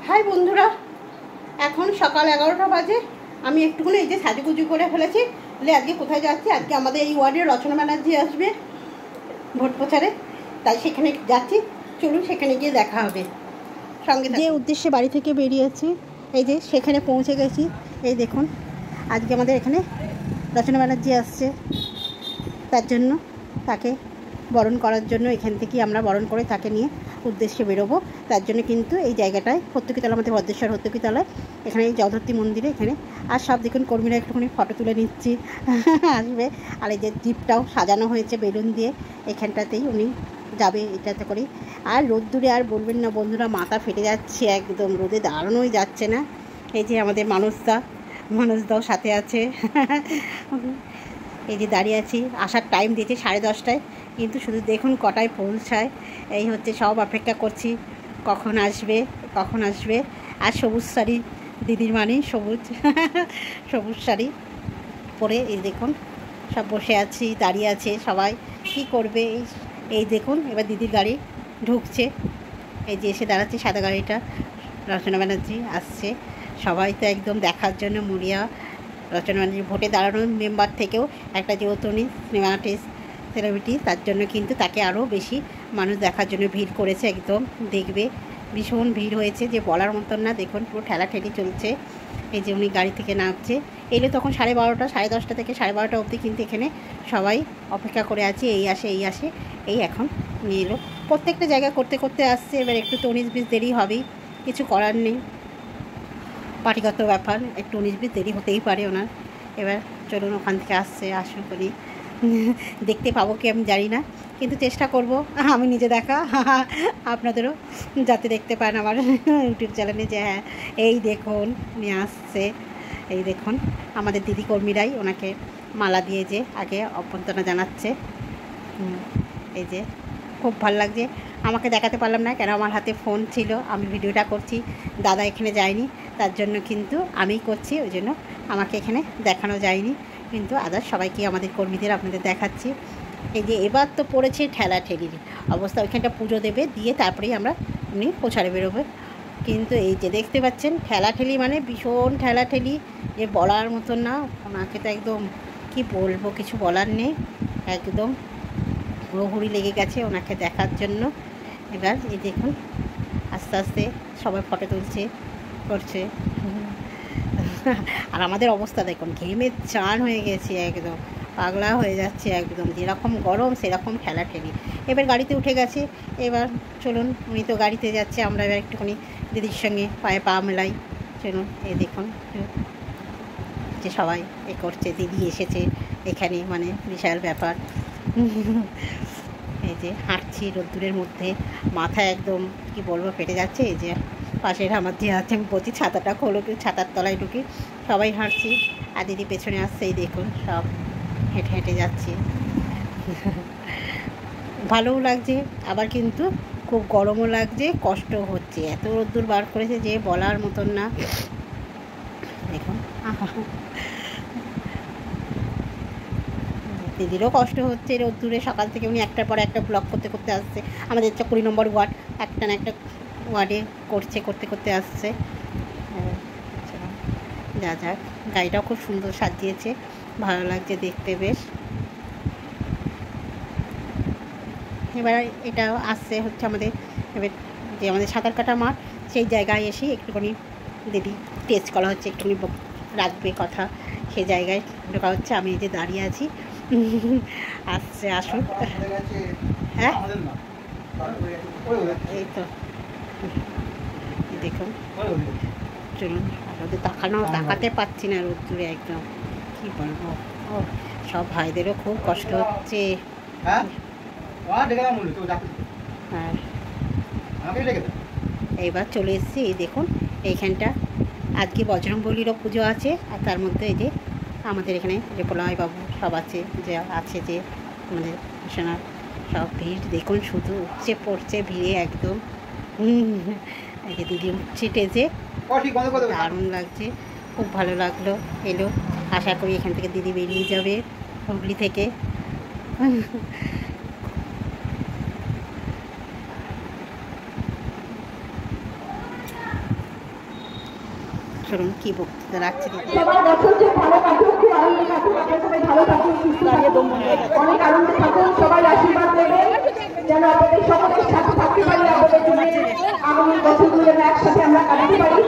High বন্ধুরা, এখন সকাল 11টা বাজে। আমি একটুখানি এই যে সাজুগুজু করে ফেলেছি। বলে আজকে কোথায় যাচ্ছি? আজকে আমাদের এই ওয়ার্ডে রচনা ব্যানার্জি আসবে ভোট প্রচারে, তাই সেখানে যাচ্ছি। চলুন সেখানে গিয়ে দেখা হবে। সঙ্গে যে উদ্দেশ্যে বাড়ি থেকে বেরিয়েছি, এই যে সেখানে পৌঁছে গেছি। এই দেখুন, আজকে আমাদের এখানে রচনা ব্যানার্জি আসছে, তার জন্য তাকে বরণ করার জন্য এখান থেকেই আমরা বরণ করে তাকে নিয়ে উদ্দেশ্যে বেরোবো। তার জন্য কিন্তু এই জায়গাটায় হর্তুকিতলা, আমাদের ভদ্রেশ্বর হর্তুকিতলায়, এখানে এই জগদ্ধত্রী মন্দিরে এখানে আর সব দেখুন কর্মীরা একটুখানি ফটো তুলে নিচ্ছি আসবে। আর এই যে জিপটাও সাজানো হয়েছে বেলুন দিয়ে, এখানটাতেই উনি যাবে এটাতে করেই। আর রোদ্দুরে আর বলবেন না বন্ধুরা, মাথা ফেটে যাচ্ছে একদম, রোদে দাঁড়ানোই যাচ্ছে না। এই যে আমাদের মানুষদাও সাথে আছে এই যে দাঁড়িয়ে আছি। আসার টাইম দিয়েছে 10:30টায়, কিন্তু শুধু দেখুন কটায় পৌঁছায়। এই হচ্ছে, সব অপেক্ষা করছি কখন আসবে। আর সবুজ শাড়ি দিদির সবুজ সবুজ শাড়ি পরে এই দেখুন সব বসে আছি, দাঁড়িয়ে আছে সবাই। কি করবে? এই দেখুন এবার দিদির গাড়ি ঢুকছে। এই যে এসে দাঁড়াচ্ছে সাদা গাড়িটা, রচনা ব্যানার্জি আসছে। সবাই তো একদম দেখার জন্য মরিয়া। রচনা ব্যানার্জি ভোটে দাঁড়ানো মেম্বার থেকেও একটা যেহেতু উনি সিনেমা আর্টিস্ট, সেলিব্রিটি, তার জন্য কিন্তু তাকে আরও বেশি মানুষ দেখার জন্য ভিড় করেছে। একদম দেখবে ভীষণ ভিড় হয়েছে, যে বলার মতন না। দেখুন পুরো ঠেলাঠেলি চলছে। এই যে উনি গাড়ি থেকে নামছে। এলে তখন 12:30, 10:30 থেকে 12:30 অবধি কিন্তু এখানে সবাই অপেক্ষা করে আছে। এই আসে এই এখন নিয়ে এলো। প্রত্যেকটা জায়গা করতে আসছে। এবার একটু তো 19-20 দেরি হবেই, কিছু করার নেই, পার্টিগত ব্যাপার। একটু 19-20 দেরি হতেই পারে ওনার। এবার চলুন, ওখান থেকে আসুন করি দেখতে পাবো কি আমি জানি না, কিন্তু চেষ্টা করব আমি নিজে দেখা আপনাদেরও যাতে দেখতে পান আমার ইউটিউব চ্যানেলে, যে হ্যাঁ এই দেখুন উনি আসছে। এই দেখুন আমাদের দিদি কর্মীরাই ওনাকে মালা দিয়ে যে আগে অভ্যর্থনা জানাচ্ছে। এই যে খুব ভালো লাগছে। আমাকে দেখাতে পারলাম না, কেন আমার হাতে ফোন ছিল, আমি ভিডিওটা করছি। দাদা এখানে যায়নি, তার জন্য কিন্তু আমিই করছি, ওই জন্য আমাকে এখানে দেখানো যায়নি। কিন্তু আদার সবাইকে, আমাদের কর্মীদের আপনাদের দেখাচ্ছি। এই যে এবার তো পড়েছে ঠেলাঠেলির অবস্থা। ওইখানটা পুজো দেবে, দিয়ে তারপরেই আমরা উনি প্রচারে বেরোবে। কিন্তু এই যে দেখতে পাচ্ছেন ঠেলাঠেলি, মানে ভীষণ ঠেলাঠেলি, যে বলার মতন না। ওনাকে তো একদম কি বলবো, কিছু বলার নেই। একদম হুড়োহুড়ি লেগে গেছে ওনাকে দেখার জন্য। এবার এই দেখুন আস্তে আস্তে সবাই ফটো তুলছে, করছে। আর আমাদের অবস্থা দেখুন, ঘেমে চান হয়ে গেছে, একদম পাগলা হয়ে যাচ্ছে একদম। যেরকম গরম সেরকম ঠেলাঠেলি। এবার গাড়িতে উঠে গেছে। এবার চলুন, উনি তো গাড়িতে যাচ্ছে, আমরা এবার একটুখানি দিদির সঙ্গে পায়ে পা মেলাই। চলুন, এই দেখুন যে সবাই এ করছে, দিদি এসেছে এখানে, মানে বিশাল ব্যাপার। এই যে হাঁটছি রোদ্দুরের মধ্যে, মাথা একদম কি বলবো ফেটে যাচ্ছে। এই যে পাশের আমার যে আছে, আমি বলছি ছাতাটা খোলো, ছাতার তলায় ঢুকি। সবাই হাঁটছি, আর দিদি পেছনে আসছে। এই দেখুন সব হেঁটে হেঁটে যাচ্ছে। ভালোও লাগছে, আবার কিন্তু খুব গরমও লাগছে, কষ্ট হচ্ছে। এত রোদ্দুর বার করেছে যে বলার মতন না। দেখুন দিদিরও কষ্ট হচ্ছে রোদ্দুরে। সকাল থেকে উনি একটার পর একটা ব্লগ করতে আসছে। আমাদের 20 নম্বর ওয়ার্ড, একটা না একটা ওয়ার্ডে করতে আসছে। যাক, গাড়িটাও খুব সুন্দর সাজিয়েছে, ভালো লাগছে দেখতে বেশ। এবার এটা আসছে হচ্ছে আমাদের, এবার যে আমাদের সাঁতার কাটা মাঠ, সেই জায়গায় এসে একটুখানি দিদি টেস্ট করা হচ্ছে, একটুখানি রাখবে কথা, সেই জায়গায় ঢোকা হচ্ছে। আমি এই যে দাঁড়িয়ে আছি, আসছে, আসুন। হ্যাঁ এই তো দেখুন, চলুন। রোদে তাকাতে পারছি না রোদ্দুরে, একদম কী বলবো। ও সব ভাইদেরও খুব কষ্ট হচ্ছে। হ্যাঁ, এইবার চলে এসেছি। এই দেখুন এইখানটা আজকে বজরংবলীরও পুজো আছে, আর তার মধ্যে এই যে আমাদের এখানে যে প্রলয়বাবু সব আছে, যে আমাদের সোনার সব ভিড় দেখুন, শুধু উপচে পড়ছে ভিড়ে একদম। এই যে দিদি উঠছে টেজে, দারুণ লাগছে, খুব ভালো লাগলো। এলো, আশা করি এখান থেকে দিদি বেরিয়ে যাবে হুগলি থেকে। শুনুন কি বক্তৃতা রাখছে দিদি। সবার বছর যে ভালো কাটুক, খুব আনন্দে কাটুক, আপনারা সবাই ভালো থাকুন, সুস্থ থাকুন, অনেক আনন্দে থাকুন, সবাই আশীর্বাদ দেবেন যেন আপনাদের সকলের সাথে থাকতে পারি, আপনাদের জন্য আগামী বছরগুলো যেন একসাথে আমরা কাটাতে পারি।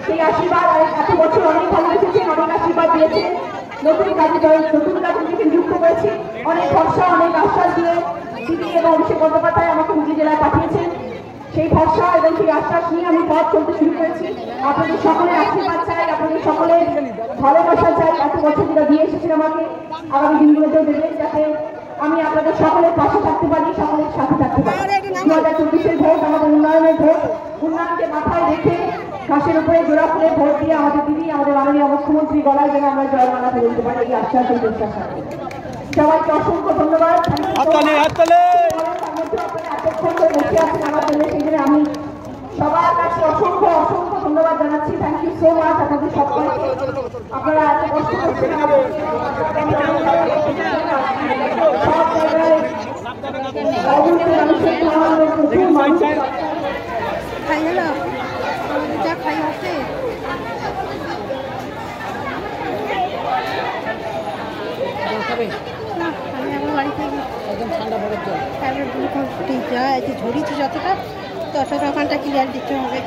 সেই আশীর্বাদ আর এত বছর অনেক ভালোবেসেছেন, অনেক আশীর্বাদ দিয়েছেন, নতুন কাজে নিজেকে যুক্ত করেছি, অনেক ভরসা অনেক আশ্বাস দিয়ে দিদি এবং অভিষেক বন্দ্যোপাধ্যায় আমাকে হুগলি জেলায় পাঠিয়েছেন। সেই ভরসা এবং সেই আশ্বাস নিয়ে আমি পথ চলতে শুরু করেছি। আপনাদের সকলের আশীর্বাদ চাই, আপনাদের সকলের ভালোবাসা চাই, এত বছর যেটা দিয়ে এসেছেন আমাকে আগামী দিনগুলোতেও দেবেন, যাতে আমি আপনাদের সকলের পাশে থাকতে পারি, সকলের সাথে থাকতে পারি। 2024-এর ভোট আমাদের উন্নয়নের ভোট, উন্নয়নকে মাথায় রেখে ঘাসের উপরে জোড়া ফুলে ভোট দিয়ে আমাদের দিদি, আমাদের মাননীয় মুখ্যমন্ত্রী গলায় যেন আমরা জয়মালা ফেলতে পারি, এই আশ্বাস এই বিশ্বাস রাখি। সবাইকে অসংখ্য ধন্যবাদ। এতক্ষণ ধরে বসে আছেন আমার জন্য, সেই জন্য আমি সবার কাছে অসংখ্য অসংখ্য ধন্যবাদ জানাচ্ছি। থ্যাংক ইউ সো মাচ আপনাদের সকলকে। আপনারা এত কষ্ট করছেন সব জায়গায় মানুষের খাওয়ানো প্রচুর মানুষ খাই হলো যা খাই হচ্ছে না, আমি আমার বাড়িতে একদম ঠান্ডা বরফ জল যা ঝরিয়েছি যতটা ওখানটা ক্লিয়ার দিতে হবে।